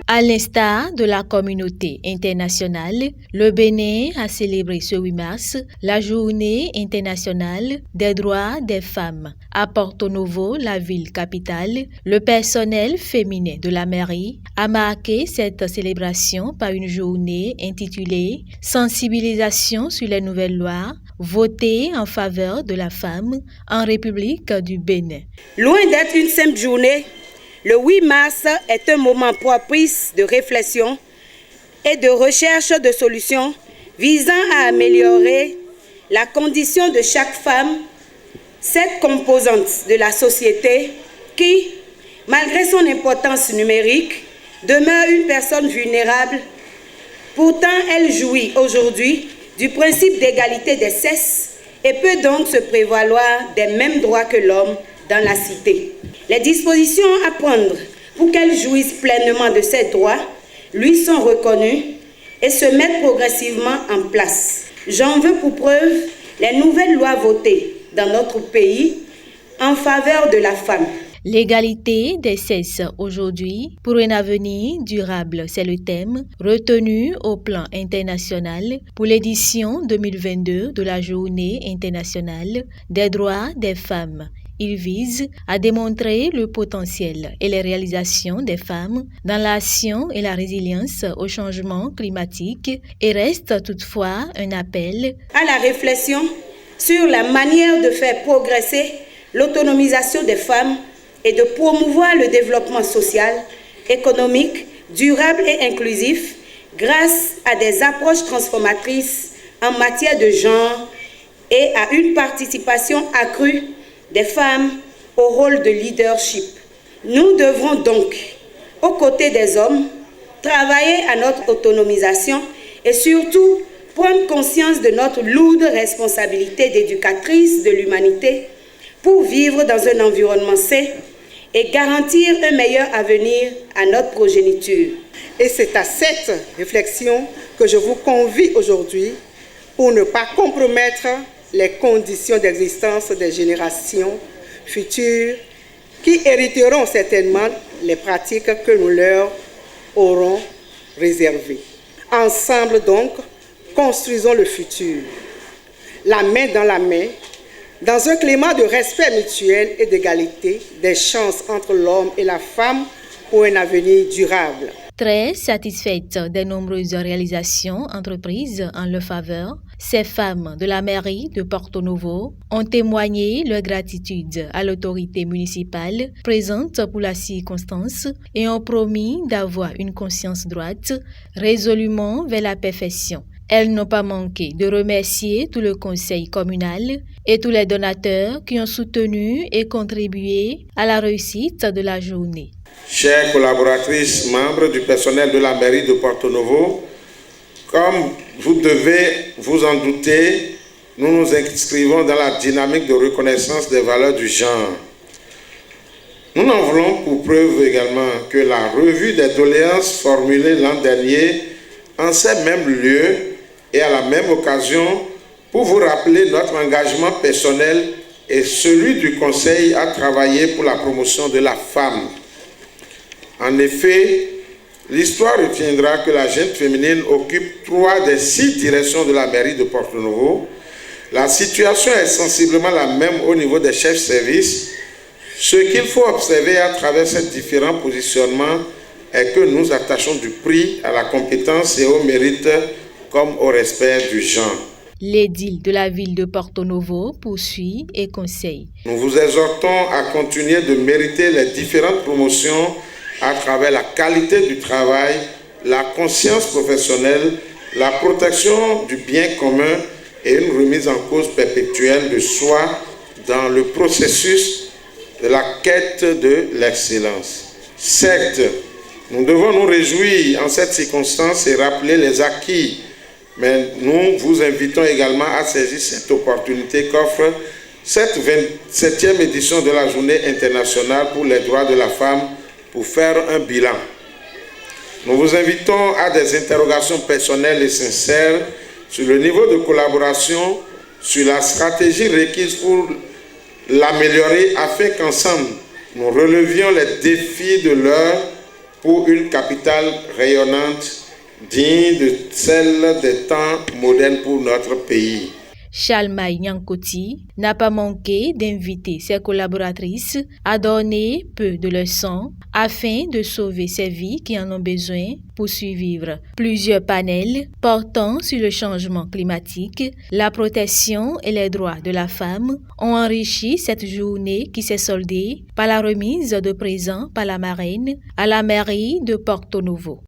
À l'instar de la communauté internationale, le Bénin a célébré ce 8 mars la Journée internationale des droits des femmes. À Porto Novo, la ville capitale, le personnel féminin de la mairie a marqué cette célébration par une journée intitulée « Sensibilisation sur les nouvelles lois votées en faveur de la femme en République du Bénin ». Loin d'être une simple journée, le 8 mars est un moment propice de réflexion et de recherche de solutions visant à améliorer la condition de chaque femme, cette composante de la société qui, malgré son importance numérique, demeure une personne vulnérable. Pourtant, elle jouit aujourd'hui du principe d'égalité des sexes et peut donc se prévaloir des mêmes droits que l'homme dans la cité. Les dispositions à prendre pour qu'elle jouisse pleinement de ses droits lui sont reconnues et se mettent progressivement en place. J'en veux pour preuve les nouvelles lois votées dans notre pays en faveur de la femme. L'égalité des sexes aujourd'hui pour un avenir durable, c'est le thème retenu au plan international pour l'édition 2022 de la Journée internationale des droits des femmes. Il vise à démontrer le potentiel et les réalisations des femmes dans l'action et la résilience au changement climatique et reste toutefois un appel à la réflexion sur la manière de faire progresser l'autonomisation des femmes et de promouvoir le développement social, économique, durable et inclusif grâce à des approches transformatrices en matière de genre et à une participation accrue des femmes au rôle de leadership. Nous devrons donc, aux côtés des hommes, travailler à notre autonomisation et surtout prendre conscience de notre lourde responsabilité d'éducatrice de l'humanité pour vivre dans un environnement sain et garantir un meilleur avenir à notre progéniture. Et c'est à cette réflexion que je vous convie aujourd'hui pour ne pas compromettre les conditions d'existence des générations futures qui hériteront certainement les pratiques que nous leur aurons réservées. Ensemble donc, construisons le futur, la main dans la main, dans un climat de respect mutuel et d'égalité des chances entre l'homme et la femme pour un avenir durable. Très satisfaite des nombreuses réalisations entreprises en leur faveur, ces femmes de la mairie de Porto Novo ont témoigné leur gratitude à l'autorité municipale présente pour la circonstance et ont promis d'avoir une conscience droite résolument vers la perfection. Elles n'ont pas manqué de remercier tout le conseil communal et tous les donateurs qui ont soutenu et contribué à la réussite de la journée. Chères collaboratrices, membres du personnel de la mairie de Porto Novo, comme vous devez vous en douter, nous nous inscrivons dans la dynamique de reconnaissance des valeurs du genre. Nous n'en voulons pour preuve également que la revue des doléances formulées l'an dernier en ces mêmes lieux et à la même occasion pour vous rappeler notre engagement personnel et celui du Conseil à travailler pour la promotion de la femme. En effet, l'histoire retiendra que la gente féminine occupe 3 des 6 directions de la mairie de Porto Novo. La situation est sensiblement la même au niveau des chefs services. Ce qu'il faut observer à travers ces différents positionnements est que nous attachons du prix à la compétence et au mérite comme au respect du genre. L'édile de la ville de Porto Novo poursuit et conseille. Nous vous exhortons à continuer de mériter les différentes promotions à travers la qualité du travail, la conscience professionnelle, la protection du bien commun et une remise en cause perpétuelle de soi dans le processus de la quête de l'excellence. Certes, nous devons nous réjouir en cette circonstance et rappeler les acquis, mais nous vous invitons également à saisir cette opportunité qu'offre cette 27e édition de la Journée internationale pour les droits de la femme pour faire un bilan. Nous vous invitons à des interrogations personnelles et sincères sur le niveau de collaboration, sur la stratégie requise pour l'améliorer afin qu'ensemble nous relevions les défis de l'heure pour une capitale rayonnante, digne de celle des temps modernes pour notre pays. Chalmaï Nyankoti n'a pas manqué d'inviter ses collaboratrices à donner peu de leçons afin de sauver ces vies qui en ont besoin pour survivre. Plusieurs panels portant sur le changement climatique, la protection et les droits de la femme ont enrichi cette journée qui s'est soldée par la remise de présents par la marraine à la mairie de Porto Novo.